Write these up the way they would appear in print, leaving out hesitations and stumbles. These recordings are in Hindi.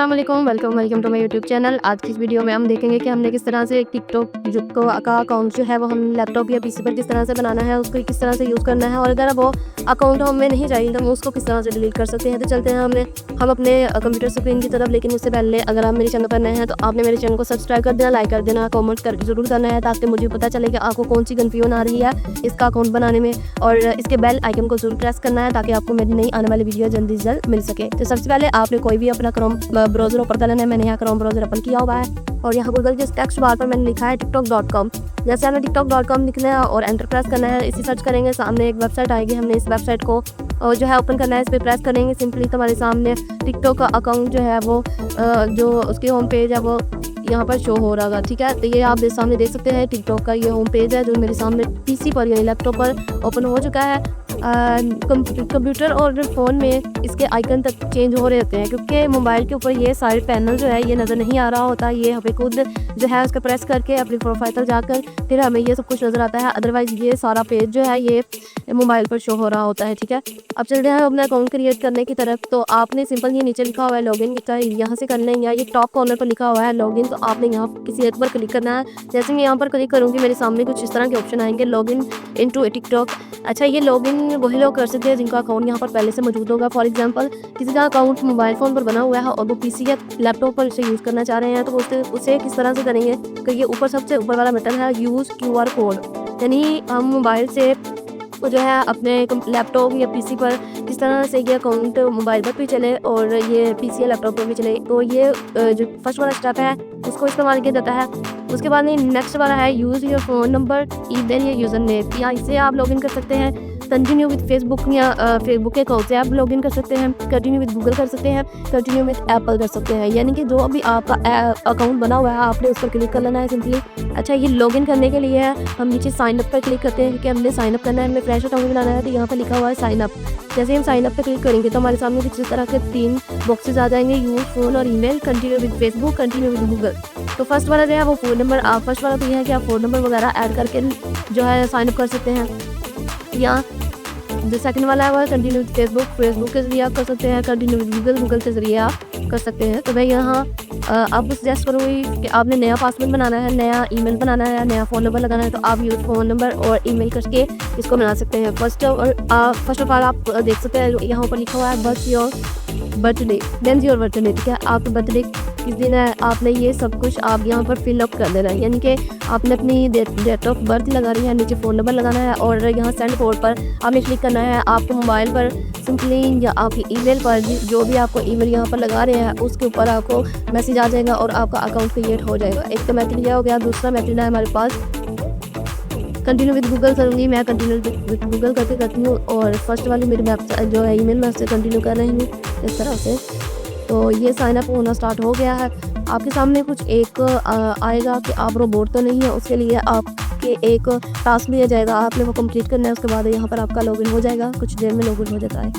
अस्सलाम वालेकुम, welcome to my YouTube channel. आज की इस वीडियो में हम देखेंगे कि हमने किस तरह से टिकटॉक का अकाउंट जो है वो हम लैपटॉप या पीसी पर किस तरह से बनाना है, उसको किस तरह से यूज़ करना है, और अगर वो अकाउंट हमें नहीं चाहिए तो हम उसको किस तरह से डिलीट कर सकते हैं। तो चलते हैं हम अपने कंप्यूटर स्क्रीन की तरफ। लेकिन उससे पहले अगर आप मेरे चैनल पर नए हैं तो आपने मेरे चैनल को सब्सक्राइब कर देना, लाइक कर देना, कॉमेंट कर जरूर करना है, ताकि मुझे पता चले कि आपको कौन सी कन्फ्यूजन आ रही है इसका अकाउंट बनाने में। और इसके बेल आइकन को जरूर प्रेस करना है ताकि आपको मेरी नई आने वाली वीडियो जल्दी से जल्द मिल सके। तो सबसे पहले आपने कोई भी अपना क्रोम ब्राउज़र ओपन कर लेना है। मैंने यहाँ क्रोम ब्राउज़र ओपन किया हुआ है और यहाँ गूगल के टेक्स्ट बार पर मैंने लिखा है tiktok.com। जैसे हमें tiktok.com लिखना है और एंटर प्रेस करना है। इसी सर्च करेंगे, सामने एक वेबसाइट आएगी, हमने इस वेबसाइट को जो है ओपन करना है। इस पर प्रेस करेंगे, सिंपली तुम्हारे सामने टिकटॉक का अकाउंट जो है वो जो उसकी होम पेज है वो यहाँ पर शो हो रहा होगा। ठीक है, तो ये आप सामने देख सकते हैं टिकटॉक का ये होम पेज है जो मेरे सामने पीसी पर यानी लैपटॉप पर ओपन हो चुका है। कंप्यूटर और फ़ोन में इसके आइकन तक चेंज हो रहे होते हैं, क्योंकि मोबाइल के ऊपर ये सारे पैनल जो है ये नज़र नहीं आ रहा होता। ये हमें खुद जो है उसका प्रेस करके अपनी प्रोफाइल पर जाकर फिर हमें ये सब कुछ नज़र आता है। अदरवाइज़ ये सारा पेज जो है ये मोबाइल पर शो हो रहा होता है। ठीक है, अब चलते हैं अपना अकाउंट क्रिएट करने की तरफ। तो आपने सिंपल ये नीचे लिखा हुआ है लॉगिन, यहाँ से कर लें, या ये टॉप कॉर्नर पर लिखा हुआ है लॉगिन, तो आपने यहाँ किसी एक पर क्लिक करना है। जैसे मैं यहाँ पर क्लिक करूँगी मेरे सामने कुछ इस तरह के ऑप्शन आएंगे, लॉगिन इनटू टिकटॉक। अच्छा, ये लॉगिन वही लोग कर सकते हैं जिनका अकाउंट यहाँ पर पहले से मौजूद होगा। फॉर एग्जांपल किसी का अकाउंट मोबाइल फ़ोन पर बना हुआ है और वो पीसी या लैपटॉप पर इसे यूज़ करना चाह रहे हैं, तो उसे किस तरह से करेंगे कि ये ऊपर सबसे ऊपर वाला बटन है यूज़ QR कोड, यानी हम मोबाइल से जो है अपने लैपटॉप या पीसी पर किस तरह से ये अकाउंट मोबाइल पर भी चले और ये पीसी या लैपटॉप पर भी चले। तो ये जो फर्स्ट वाला स्टेप है उसको इस्तेमाल किया जाता है। उसके बाद में नेक्स्ट वाला है use your phone number email या यूज़र नेम, या इससे आप लॉगिन कर सकते हैं। कंटिन्यू विद फेसबुक या फेसबुक के अकाउंट से आप लॉगिन कर सकते हैं। कंटिन्यू विद गूगल कर सकते हैं। कंटिन्यू विद एप्पल कर सकते हैं, यानी कि जो भी आपका अकाउंट बना हुआ है आपने उस पर क्लिक कर लेना है सिंपली। अच्छा, ये लॉगिन करने के लिए हम नीचे साइन अप पर क्लिक करते हैं कि हमने साइन अप करना है, हमें फ्रेश अकाउंट बनाना है। तो यहाँ पर लिखा हुआ है साइन अप। जैसे हम साइन अप पर क्लिक करेंगे तो हमारे सामने कुछ इस तरह के 3 बॉक्सेस आ जाएंगे, यूज फ़ोन और email, continue with Facebook, continue with Google. तो फर्स्ट वाला जो है वो फ़ोन नंबर, फर्स्ट वाला तो ये है कि आप फ़ोन नंबर वगैरह ऐड करके जो है साइन अप कर सकते हैं। या जो सेकंड वाला है वो कंटिन्यू विद फेसबुक के ज़रिए आप कर सकते हैं। कंटिन्यू विद गूगल के ज़रिए आप कर सकते हैं। तो मैं यहाँ आपको सजेस्ट करूँगी कि आपने नया पासवर्ड बनाना है, नया ईमेल बनाना है, नया फ़ोन नंबर लगाना है, तो आप यूज़ फ़ोन नंबर और ईमेल करके इसको बना सकते हैं। फर्स्ट ऑफ ऑल आप देख सकते हैं यहाँ पर लिखा हुआ है बर्थडे देन योर बर्थडे। ठीक है, आपका बर्थडे किस दिन है आपने ये सब कुछ आप यहाँ पर फिलअप कर देना है, यानी कि आपने अपनी डेट ऑफ बर्थ लगा रही है, नीचे फ़ोन नंबर लगाना है और यहाँ सेंड कोड पर आपने क्लिक करना है। आपको मोबाइल पर सिंपली या आपकी ईमेल पर जो भी आपको ईमेल यहाँ पर लगा रहे हैं उसके ऊपर आपको मैसेज आ जाएगा और आपका अकाउंट क्रिएट हो जाएगा। एक तो मेथड यह हो गया। दूसरा मेथड है हमारे पास कंटिन्यू विद गूगल करूँगी। मैं कंटिन्यू विद गूगल करती हूँ और फर्स्ट वाली मेरी वेबसाइट जो है ईमेल मैं उससे कंटिन्यू कर रही हूँ इस तरह से। तो ये साइन अप होना स्टार्ट हो गया है। आपके सामने कुछ एक आएगा कि आप रोबोट तो नहीं है, उसके लिए आपके एक टास्क दिया जाएगा, आपने वो कंप्लीट करना है। उसके बाद यहाँ पर आपका लॉगिन हो जाएगा, कुछ देर में लॉगिन हो जाता है।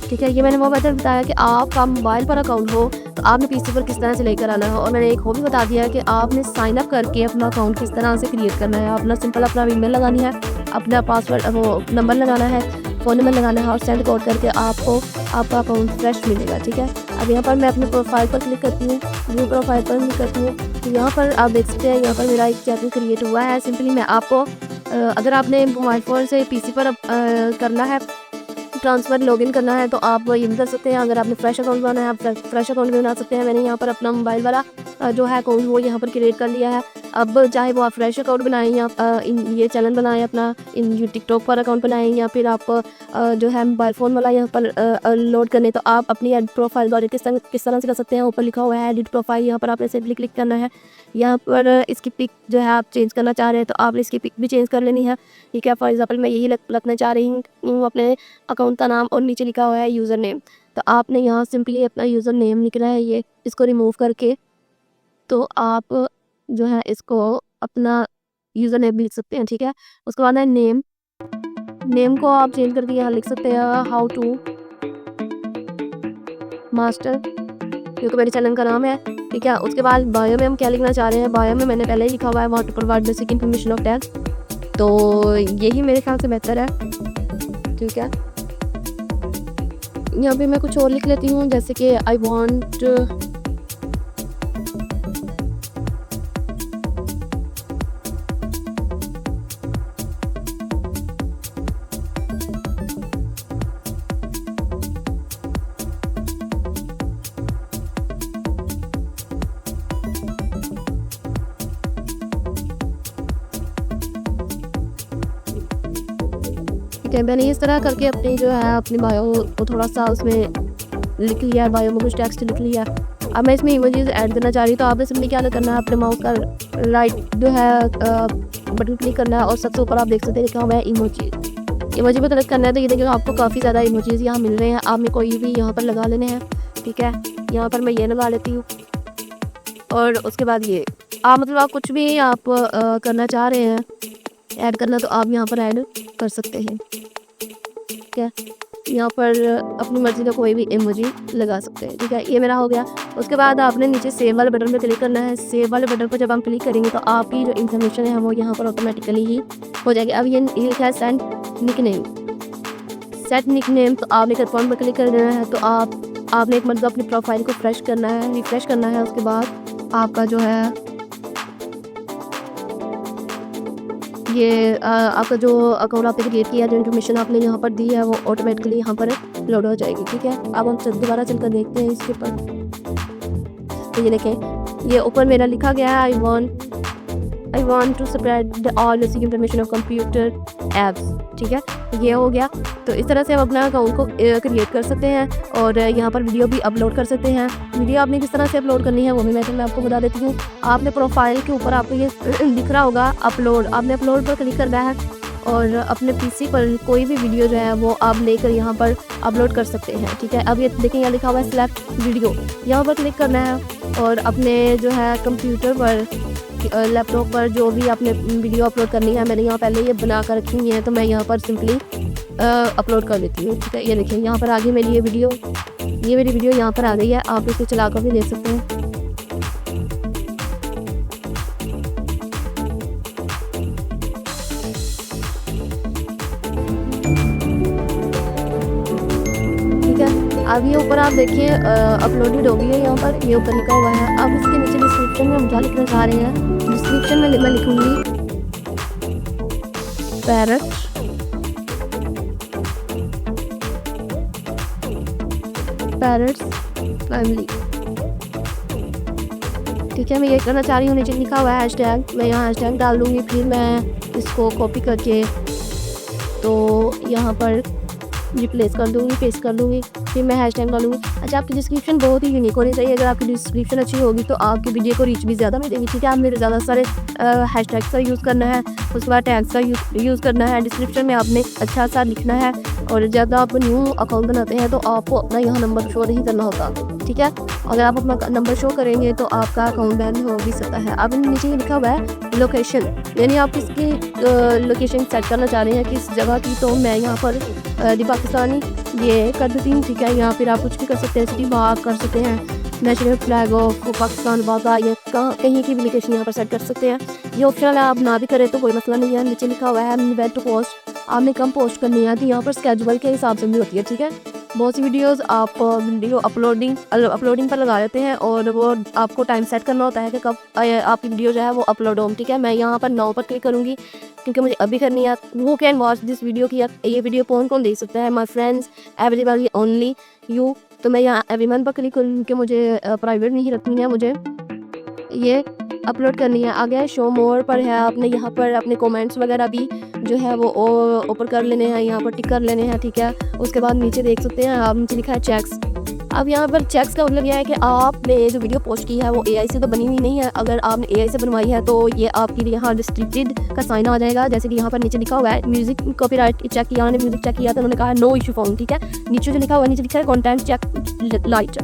ठीक है, ये मैंने वो मेथड बताया कि आपका मोबाइल पर अकाउंट हो तो आपने पीसी पर किस तरह से लेकर आना है, और मैंने एक वो भी बता दिया है कि आपने साइन अप करके अपना अकाउंट किस तरह से क्रिएट करना है। अपना सिंपल अपना ईमेल लगानी है, अपना पासवर्ड वो नंबर लगाना है, फ़ोन नंबर लगाना है और सेंड कोड करके आपको आपका अकाउंट फ्रेश मिलेगा। ठीक है, अब यहाँ पर मैं अपने प्रोफाइल पर क्लिक करती हूँ, न्यू प्रोफाइल पर क्लिक करती हूँ। तो यहाँ पर आप देख सकते हैं यहाँ पर मेरा एक चैनल क्रिएट हुआ है। सिंपली मैं आपको अगर आपने मोबाइल फ़ोन से पीसी पर करना है ट्रांसफ़र लॉगिन करना है तो आप ये भी कर सकते हैं। अगर आपने फ्रेश अकाउंट बनाना है आप फ्रेश अकाउंट भी बना सकते हैं। मैंने यहाँ पर अपना मोबाइल वाला जो है अकाउंट वो यहाँ पर क्रिएट कर लिया है। अब चाहे वो आप फ्रेश अकाउंट बनाएं या ये चैनल बनाएं अपना इन टिकटॉक पर अकाउंट बनाएं, या फिर आप जो है मोबाइल फ़ोन वाला यहाँ पर लोड करने, तो आप अपनी एडिट प्रोफाइल द्वारा किस तरह से कर सकते हैं। ऊपर लिखा हुआ है एडिट प्रोफाइल, यहाँ पर आपने सिंपली क्लिक करना है। यहाँ पर इसकी पिक जो है आप चेंज करना चाह रहे हैं तो आपने इसकी पिक भी चेंज कर लेनी है। ठीक है, फॉर एग्जांपल मैं यही रखना चाह रही हूँ अपने अकाउंट का नाम और नीचे लिखा हुआ है यूज़र नेम, तो आपने यहाँ सिंपली अपना यूज़र नेम लिखना है, ये इसको रिमूव करके। तो आप जो है इसको अपना यूज़र नेम भी लिख सकते हैं। ठीक है, उसके बाद है नेम को आप चेंज करके यहाँ लिख सकते हैं हाउ टू मास्टर, क्योंकि मेरे चैनल का नाम है। ठीक है, उसके बाद बायो में हम क्या लिखना चाह रहे हैं, बायो में मैंने पहले ही लिखा हुआ है what to provide basic information of tax, तो यही मेरे ख्याल से बेहतर है। ठीक है, यहाँ पे मैं कुछ और लिख लेती हूँ, जैसे कि आई वॉन्ट ठीक है। मैंने इस तरह करके अपनी जो है अपनी बायो को थोड़ा सा उसमें लिख लिया, बायो में कुछ टेक्स्ट लिख लिया। अब मैं इसमें इमोजीज ऐड करना चाह रही हूँ, तो आपने सिंपली क्या करना है, अपने माउस का राइट जो है बटन क्लिक करना है और सबसे ऊपर आप देख सकते हैं लिखा हुआ है इमोजी पर क्लिक करना है। तो ये देखिए आपको काफ़ी ज़्यादा इमोजीज यहाँ मिल रहे हैं, आपने कोई भी यहाँ पर लगा लेने हैं। ठीक है, यहाँ पर मैं ये लगा लेती हूँ और उसके बाद ये आप मतलब आप कुछ भी आप करना चाह रहे हैं ऐड करना, तो आप यहाँ पर ऐड कर सकते हैं। ठीक है, यहाँ पर अपनी मर्ज़ी का कोई भी इमोजी लगा सकते हैं। ठीक है, ये मेरा हो गया। उसके बाद आपने नीचे सेव वाले बटन पर क्लिक करना है। सेव वाले बटन पर जब हम क्लिक करेंगे तो आपकी जो इन्फॉर्मेशन है वो यहाँ पर ऑटोमेटिकली ही हो जाएगी। अब ये लिखा है सेंड निकनेम, सेट निकनेम, तो आपने कन्फर्म पर क्लिक कर देना है। तो आपने एक मतलब अपनी प्रोफाइल को फ्रेश करना है, रिफ्रेश करना है। उसके बाद आपका जो है ये आपका जो अकाउंट आपने क्रिएट किया, जो इन्फॉर्मेशन आपने यहाँ पर दी है वो ऑटोमेटिकली यहाँ पर लोड हो जाएगी। ठीक है, अब हम दोबारा चलकर देखते हैं इसके ऊपर। तो ये देखें, ये ऊपर मेरा लिखा गया है I want to spread all basic information of computer apps. ठीक है, ये हो गया। तो इस तरह से हम अपना अकाउंट को क्रिएट कर सकते हैं और यहाँ पर वीडियो भी अपलोड कर सकते हैं। वीडियो आपने किस तरह से अपलोड करनी है वो भी मैं आपको बता देती हूँ। आपने प्रोफाइल के ऊपर आपको ये दिख रहा होगा अपलोड, आपने अपलोड पर क्लिक करना है और अपने पीसी पर कोई भी वीडियो जो है वो आप लेकर यहाँ पर अपलोड कर सकते हैं। ठीक है, अब ये देखें यहाँ लिखा हुआ है सिलेक्ट वीडियो, यहाँ पर क्लिक करना है और अपने जो है कंप्यूटर पर लैपटॉप पर जो भी आपने वीडियो अपलोड करनी है, मैंने यहाँ पहले ये बना कर रखी हुई है तो मैं यहाँ पर सिंपली अपलोड कर देती हूँ। ठीक है, ये देखिए यहाँ पर आगे मेरी ये मेरी वीडियो यहाँ पर आ गई है, आप इसे चला कर भी देख सकते हैं। ठीक है, अब ये ऊपर आप देखिए अपलोडेड हो गई है, यहाँ पर ये ऊपर लिखा हुआ है। अब इसके नीचे डिस्क्रिप्शन में हम क्या लिखना चाह रहे हैं, डिस्क्रिप्शन में मैं लिखूंगी पैरट्स फैमिली। ठीक है, मैं ये करना चाह रही हूँ। नीचे लिखा हुआ है हैशटैग, मैं यहाँ हैशटैग डाल दूँगी, फिर मैं इसको कॉपी करके तो यहाँ पर रिप्लेस कर दूँगी, पेस्ट कर दूँगी, फिर मैं हैशटैग डालूँगी। अच्छा, आपकी डिस्क्रिप्शन बहुत ही यूनिक होनी चाहिए। अगर आपकी डिस्क्रिप्शन अच्छी होगी तो आपकी वीडियो को रीच भी ज़्यादा मिलेगी। ठीक है, आपने ज़्यादा सारे हैशटैग्स का यूज़ करना है, उसके बाद टैग्स का यूज़ करना है। डिस्क्रिप्शन में आपने अच्छा सा लिखना है और जब आप न्यू अकाउंट बनाते हैं तो आपको अपना यहाँ नंबर शो नहीं करना होता। ठीक है, अगर आप अपना नंबर शो करेंगे तो आपका अकाउंट बैन हो भी सकता है। अब नीचे लिखा हुआ है लोकेशन, यानी आप किसकी लोकेशन सेट करना चाह रहे हैं, किस जगह की। तो मैं यहाँ पर पाकिस्तानी ये कर देती हूँ। ठीक है, यहाँ फिर आप कुछ भी कर सकते हैं, सिटी बाग कर सकते हैं, नेशनल फ्लैग ऑफ पाकिस्तान बागा, या कहीं की भी लोकेशन यहाँ पर सेट कर सकते हैं। ये ऑप्शनल है, आप ना भी करें तो कोई मसला नहीं है। नीचे लिखा हुआ है वेयर टू पोस्ट, आपने कम पोस्ट करनी है तो यहाँ पर स्केड्यूल के हिसाब से भी होती है। ठीक है, बहुत सी वीडियोस आप वीडियो अपलोडिंग पर लगा देते हैं और वो आपको टाइम सेट करना होता है कि कब आपकी वीडियो जो है वो अपलोड हो। ठीक है, मैं यहाँ पर 9 पर क्लिक करूँगी क्योंकि मुझे अभी करनी है। Who can watch this video की, ये वीडियो कौन देख सकता है, my friends, everybody, only you. तो मैं यहाँ एवरीवन पर क्लिक करूँगी कि मुझे प्राइवेट नहीं रखनी है, मुझे ये अपलोड करनी है। आगे शो मोर पर है, आपने यहाँ पर अपने कमेंट्स वगैरह भी जो है वो ऊपर कर लेने हैं, यहाँ पर टिक कर लेने हैं। ठीक है, उसके बाद नीचे देख सकते हैं आप, नीचे लिखा है चेक्स। अब यहाँ पर चेक्स का मतलब यह है कि आपने जो वीडियो पोस्ट की है वो AI से तो बनी हुई नहीं है। अगर आपने AI से बनवाई है तो ये आपके लिए यहाँ रिस्ट्रिक्टेड का साइन आ जाएगा। जैसे कि यहाँ पर नीचे लिखा हुआ है म्यूजिक कॉपीराइट चेक किया, उन्होंने म्यूजिक चेक किया तो उन्होंने कहा नो इशू फाउंड। ठीक है, नीचे जो लिखा हुआ है, नीचे लिखा है कंटेंट चेक लाइट,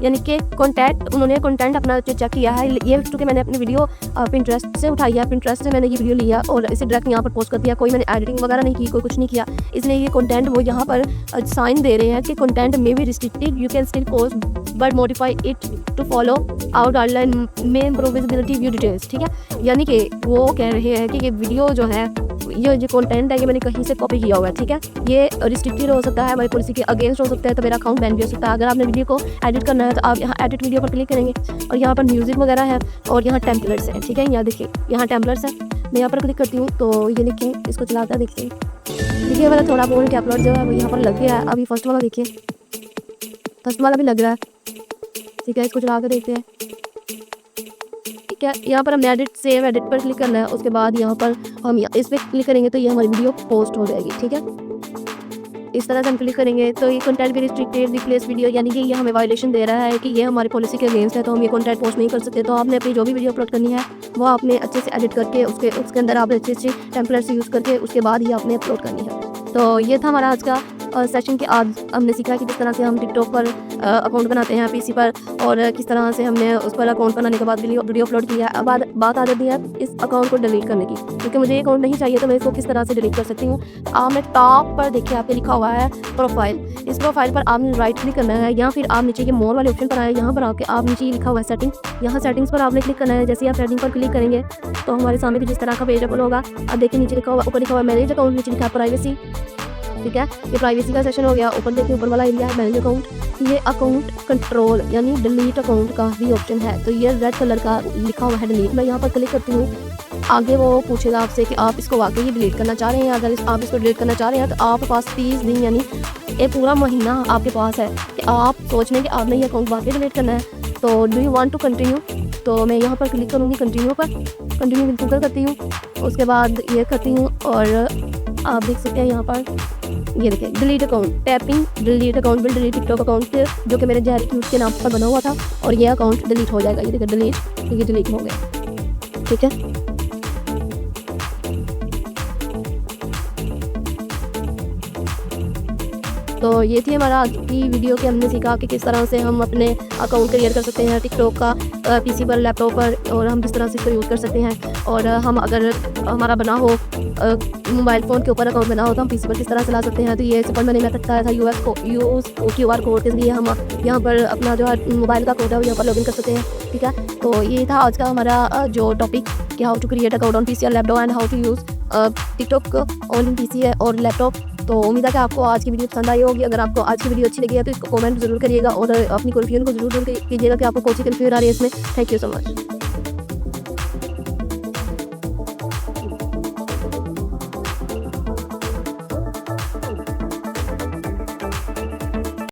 यानी कि उन्होंने कंटेंट अपना जो चेक किया है। ये क्योंकि मैंने अपनी वीडियो पिंटरेस्ट से उठाई है, पिंटरेस्ट से मैंने ये वीडियो लिया और इसे डायरेक्ट यहाँ पर पोस्ट कर दिया, कोई मैंने एडिटिंग वगैरह नहीं की, कोई कुछ नहीं किया। इसलिए ये कंटेंट वो यहाँ पर साइन दे रहे हैं कि content may be restricted, you can still post but modify it to follow out guideline में इम्प्रूव विजिबिलिटी व्यू डिटेल्स। ठीक है, यानी कि वो कह रहे हैं कि ये वीडियो जो है ये जो कंटेंट है ये मैंने कहीं से कॉपी किया हुआ है, ठीक है। ये रिस्ट्रिक्टेड हो सकता है, हमारी पॉलिसी के अगेंस्ट हो सकता है, तो मेरा अकाउंट बैन भी हो सकता है। अगर आपने वीडियो को एडिट करना है तो आप यहाँ एडिट वीडियो पर क्लिक करेंगे और यहाँ पर म्यूजिक वगैरह है और यहाँ टेम्पलेट्स है, ठीक है। यहाँ देखिए यहाँ टेम्पलेट्स है, मैं यहाँ पर क्लिक करती हूँ तो ये देखिए इसको चलाता देखिए, देखिए वाला थोड़ा बहुत कैपलोड जो है वो यहाँ पर लग गया है। अभी फर्स्ट वाला देखिए, फर्स्ट वाला भी लग रहा है, ठीक है। इसको चला कर देखते हैं, ठीक है। यहाँ पर हमने एडिट सेव एडिट पर क्लिक करना है, उसके बाद यहाँ पर हम इस पर क्लिक करेंगे तो ये हमारी वीडियो पोस्ट हो जाएगी, ठीक है। इस तरह से हम क्लिक करेंगे तो ये कंटेंट भी रिस्ट्रिक्टेड रिप्लेस वीडियो, यानी कि ये हमें वायलेशन दे रहा है कि ये हमारी पॉलिसी के अगेंस्ट है, तो हम ये कंटेंट पोस्ट नहीं कर सकते। तो आपने अपनी जो भी वीडियो अपलोड करनी है वो आपने अच्छे से एडिट करके उसके अंदर आपने अच्छे अच्छे टेम्पलेट्स यूज़ करके उसके बाद ही आपने अपलोड करनी है। तो ये था हमारा आज का सेशन कि आज हमने सीखा कि किस तरह से हम टिकटॉक पर अकाउंट बनाते हैं पीसी पर, और किस तरह से हमने उस पर अकाउंट बनाने के बाद वीडियो अपलोड किया। अब बात आ जाती है इस अकाउंट को डिलीट करने की, क्योंकि मुझे ये अकाउंट नहीं चाहिए तो मैं इसको किस तरह से डिलीट कर सकती हूँ। आपने टॉप पर देखिए आपके लिखा हुआ है प्रोफाइल, इस प्रोफाइल पर आपने राइट क्लिक करना है या फिर आप नीचे के मोर वाले ऑप्शन पर आए, यहाँ पर आके आप नीचे लिखा हुआ है सेटिंग, यहाँ सेटिंग्स पर आपने क्लिक करना है। जैसे आप सेटिंग पर क्लिक करेंगे तो हमारे सामने भी जिस तरह का पेज ओपन होगा। अब देखिए नीचे लिखा हुआ, ऊपर लिखा हुआ है मैनेज अकाउंट, नीचे लिखा है प्राइवेसी, ठीक है। ये प्राइवेसी का सेशन हो गया। ऊपर देखिए ऊपर वाला एरिया है मैनेज अकाउंट, ये अकाउंट कंट्रोल यानी डिलीट अकाउंट का भी ऑप्शन है। तो ये रेड कलर का लिखा हुआ है डिलीट, मैं यहाँ पर क्लिक करती हूँ। आगे वो पूछेगा आपसे कि आप इसको वाकई डिलीट करना चाह रहे हैं। अगर आप इसको डिलीट करना चाह रहे हैं तो आपके पास 30 दिन यानी ये पूरा महीना आपके पास है कि आप सोच लें कि आपने ये अकाउंट वाकई डिलीट करना है। तो do you want to continue, तो मैं यहाँ पर क्लिक करूँगी कंटिन्यू पर, कंटिन्यू बिल्कुल करती हूँ। उसके बाद ये करती हूँ और आप देख सकते हैं यहाँ पर ये देखिए delete account, tapping delete account will delete TikTok account जो कि मेरे जहर क्यूट के नाम पर बना हुआ था, और ये अकाउंट डिलीट हो जाएगा। ये देखिए डिलीट, ये डिलीट हो गया, ठीक है। तो ये थी हमारा आज की वीडियो कि हमने सीखा कि किस तरह से हम अपने अकाउंट क्रिएट कर सकते हैं टिकटॉक का पीसी पर, लैपटॉप पर, और हम किस तरह से इसको यूज़ कर सकते हैं। और हम अगर हमारा बना हो मोबाइल फ़ोन के ऊपर अकाउंट बना हो तो हम पीसी पर किस तरह से ला सकते हैं। तो ये सिंपल मैंने मेथड बताया था यूज़ QR कोड के लिए हम यहाँ पर अपना जो है मोबाइल का कोड है वो यहाँ पर लॉगिन कर सकते हैं, ठीक है। तो ये था आज का हमारा जो टॉपिक कि how to create account on PC और laptop and how to use TikTok on PC है और लैपटॉप। तो उम्मीद है कि आपको आज की वीडियो पसंद आई होगी। अगर आपको आज की वीडियो अच्छी लगी है तो इसको कमेंट जरूर करिएगा और अपनी कन्फ्यूजन को जरूर कीजिएगा कि आपको कौन सी कन्फ्यूजन आ रही है इसमें। Thank you so much.